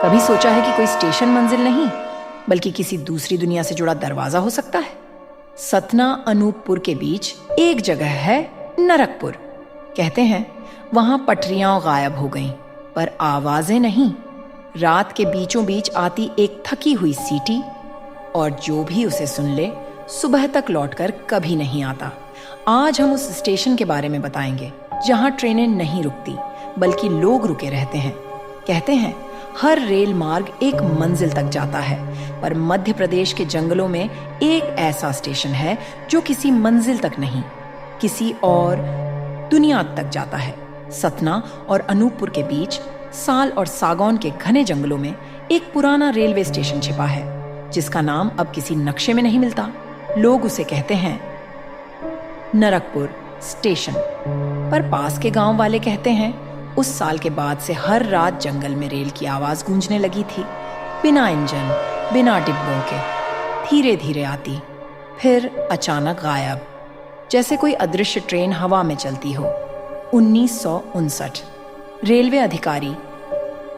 कभी सोचा है कि कोई स्टेशन मंजिल नहीं बल्कि किसी दूसरी दुनिया से जुड़ा दरवाजा हो सकता है? सतना अनूपपुर के बीच एक जगह है नरकपुर। कहते हैं वहां पटरियां गायब हो गईं, पर आवाजें नहीं। रात के बीचों बीच आती एक थकी हुई सीटी, और जो भी उसे सुन ले सुबह तक लौटकर कभी नहीं आता। आज हम उस स्टेशन के बारे में बताएंगे जहां ट्रेनें नहीं रुकती बल्कि लोग रुके रहते हैं। कहते हैं हर रेल मार्ग एक मंजिल तक जाता है, पर मध्य प्रदेश के जंगलों में एक ऐसा स्टेशन है जो किसी मंजिल तक नहीं, किसी और दुनिया तक जाता है। सतना और अनूपपुर के बीच साल और सागौन के घने जंगलों में एक पुराना रेलवे स्टेशन छिपा है, जिसका नाम अब किसी नक्शे में नहीं मिलता। लोग उसे कहते हैं नरकपुर स्टेशन, पर पास के गांव वाले कहते हैं उस साल के बाद से हर रात जंगल में रेल की आवाज गूंजने लगी थी, बिना इंजन, बिना डिब्बों के। धीरे धीरे आती, फिर अचानक गायब, जैसे कोई अदृश्य ट्रेन हवा में चलती हो। 1959 रेलवे अधिकारी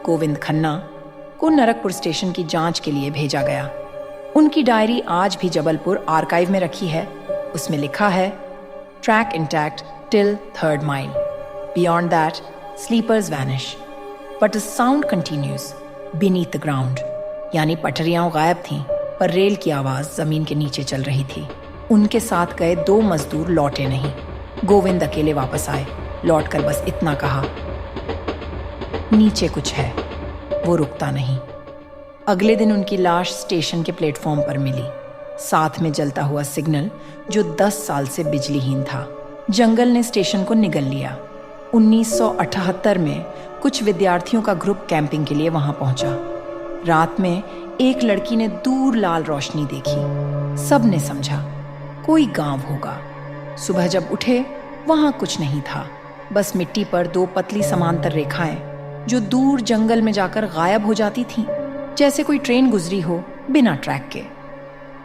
गोविंद खन्ना को नरकपुर स्टेशन की जांच के लिए भेजा गया। उनकी डायरी आज भी जबलपुर आर्काइव में रखी है। उसमें लिखा है, track intact till 3rd mile, beyond that sleepers vanish but the sound continues beneath the ground. यानी पटरियां गायब थीं, पर रेल की आवाज जमीन के नीचे चल रही थी। उनके साथ गए 2 मजदूर लौटे नहीं। गोविंद अकेले वापस आए, लौटकर बस इतना कहा, नीचे कुछ है। वो रुकता नहीं। अगले दिन उनकी लाश स्टेशन के प्लेटफॉर्म पर मिली, साथ में जलता हुआ सिग्नल जो 10 साल से बिजलीहीन था। जंगल ने स्टेशन को निगल लिया। 1978 में कुछ विद्यार्थियों का ग्रुप कैंपिंग के लिए वहां पहुंचा। रात में एक लड़की ने दूर लाल रोशनी देखी। सबने समझा कोई गांव होगा। सुबह जब उठे वहां कुछ नहीं था, बस मिट्टी पर 2 पतली समांतर रेखाएं जो दूर जंगल में जाकर गायब हो जाती थीं, जैसे कोई ट्रेन गुजरी हो बिना ट्रैक के।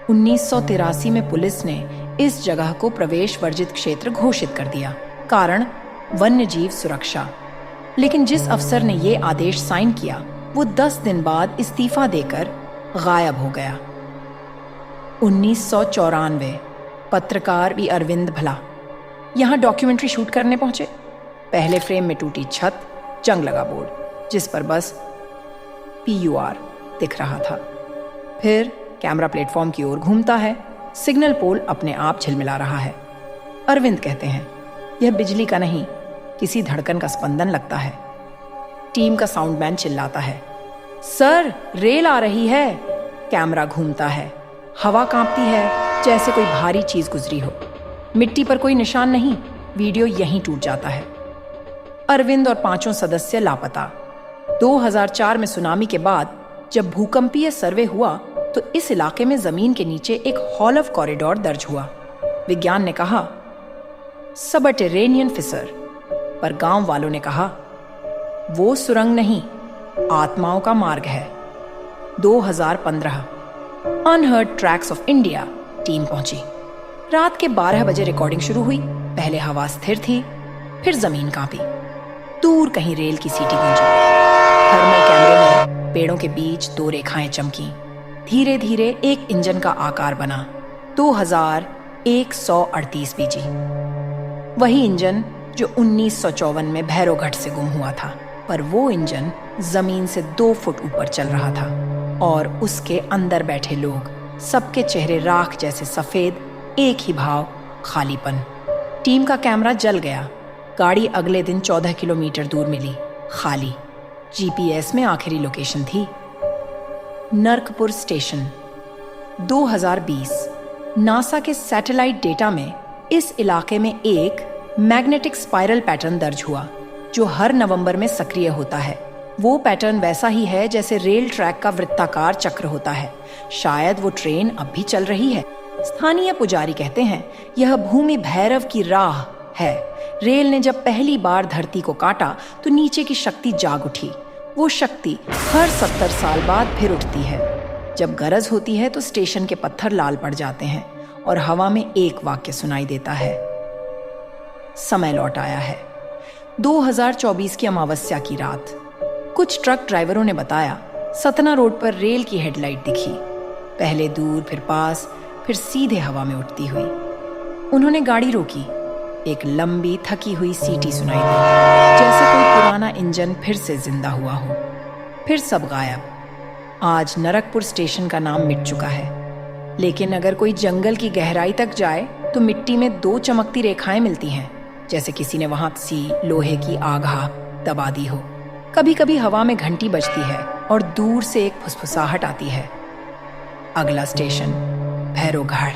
1983 में पुलिस ने इस जगह को प्रवेश वर्जित क्षेत्र घोषित कर दिया, कारण वन्य जीव सुरक्षा। लेकिन जिस अफसर ने ये आदेश साइन किया वो 10 दिन बाद इस्तीफा देकर गायब हो गया। 1994 पत्रकार वी अरविंद भला यहाँ डॉक्यूमेंट्री शूट करने पहुंचे। पहले फ्रेम में टूटी छत, जंग लगा बोर्ड जिस पर बस PUR दिख रहा था। फिर कैमरा प्लेटफॉर्म की ओर घूमता है, सिग्नल पोल अपने आप झिलमिला रहा है। अरविंद कहते हैं यह बिजली का नहीं, किसी धड़कन का स्पंदन लगता है। टीम का साउंडमैन चिल्लाता है, सर रेल आ रही है। कैमरा घूमता है, हवा कांपती है जैसे कोई भारी चीज गुजरी हो। मिट्टी पर कोई निशान नहीं। वीडियो यहीं टूट जाता है। अरविंद और 5 सदस्य लापता। 2004 में सुनामी के बाद जब भूकंपीय सर्वे हुआ तो इस इलाके में जमीन के नीचे एक हॉल ऑफ कॉरिडोर दर्ज हुआ। विज्ञान ने कहा सबटेरेनियन फिसर, पर गांव वालों ने कहा वो सुरंग नहीं, आत्माओं का मार्ग है। 2015 unheard tracks of India team पहुंची। रात के 12 बजे रिकॉर्डिंग शुरू हुई। पहले हवा स्थिर थी, फिर जमीन कांपी। दूर कहीं रेल की सीटी गूंजी। थर्मल कैमरे में पेड़ों के बीच 2 रेखाएं चमकी। धीरे धीरे एक इंजन का आकार बना। 2138 बीजी। वही इंजन जो 1954 में भैरोघाट से गुम हुआ था, पर वो इंजन जमीन से 2 फुट ऊपर चल रहा था, और उसके अंदर बैठे लोग, सबके चेहरे राख जैसे सफेद, एक ही भाव, खालीपन। टीम का कैमरा जल गया। गाड़ी अगले दिन 14 किलोमीटर दूर मिली, खाली। GPS में आखिरी लोकेशन थी नरकपुर स्टेशन। 2020 नासा के सैटेलाइट डेटा में इस इलाके में एक मैग्नेटिक स्पाइरल पैटर्न दर्ज हुआ जो हर नवंबर में सक्रिय होता है। वो पैटर्न वैसा ही है जैसे रेल ट्रैक का वृत्ताकार चक्र होता है। शायद वो ट्रेन अब भी चल रही है। स्थानीय पुजारी कहते हैं यह भूमि भैरव की राह है। रेल ने जब पहली बार धरती को काटा तो नीचे की शक्ति जाग उठी। वो शक्ति हर 70 साल बाद फिर उठती है। जब गरज होती है तो स्टेशन के पत्थर लाल पड़ जाते हैं और हवा में एक वाक्य सुनाई देता है, समय लौट आया है। 2024 की अमावस्या की रात कुछ ट्रक ड्राइवरों ने बताया सतना रोड पर रेल की हेडलाइट दिखी, पहले दूर, फिर पास, फिर सीधे हवा में उठती हुई। उन्होंने गाड़ी रोकी। एक लंबी थकी हुई सीटी सुनाई दी, जैसे कोई पुराना इंजन फिर से जिंदा हुआ हो। फिर सब गायब। आज नरकपुर स्टेशन का नाम मिट चुका है, लेकिन अगर कोई जंगल की गहराई तक जाए तो मिट्टी में 2 चमकती रेखाएं मिलती हैं, जैसे किसी ने वहां सी लोहे की आघा दबा दी हो। कभी कभी हवा में घंटी बजती है और दूर से एक फुसफुसाहट आती है। अगला स्टेशन भैरोघाट।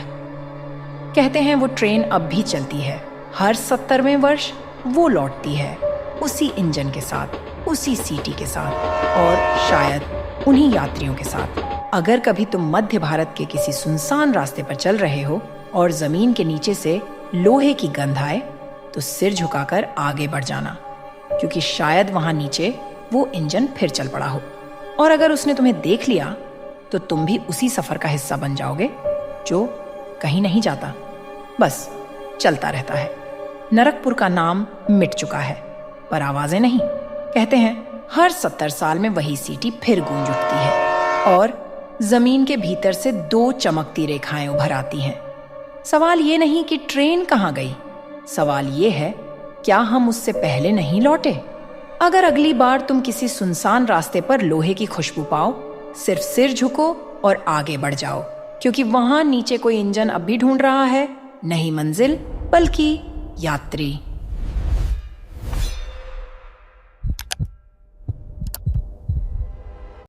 कहते हैं वो ट्रेन अब भी चलती है। हर 70वें वर्ष वो लौटती है, उसी इंजन के साथ, उसी सीटी के साथ और शायद उन्हीं यात्रियों के साथ। अगर कभी तुम मध्य भारत के किसी सुनसान रास्ते पर चल रहे हो और जमीन के नीचे से लोहे की गंध आए, तो सिर झुकाकर आगे बढ़ जाना, क्योंकि शायद वहां नीचे वो इंजन फिर चल पड़ा हो। और अगर उसने तुम्हें देख लिया तो तुम भी उसी सफर का हिस्सा बन जाओगे जो कहीं नहीं जाता, बस चलता रहता है। नरकपुर का नाम मिट चुका है, पर आवाजें नहीं। कहते हैं हर 70 साल में वही सीटी फिर गूंज उठती है और जमीन के भीतर से 2 चमकती रेखाएं उभर आती हैं। सवाल ये नहीं कि ट्रेन कहाँ गई, सवाल ये है क्या हम उससे पहले नहीं लौटे। अगर अगली बार तुम किसी सुनसान रास्ते पर लोहे की खुशबू पाओ, सिर्फ सिर झुको और आगे बढ़ जाओ, क्योंकि वहां नीचे कोई इंजन अब भी ढूंढ रहा है, नहीं मंजिल बल्कि यात्री।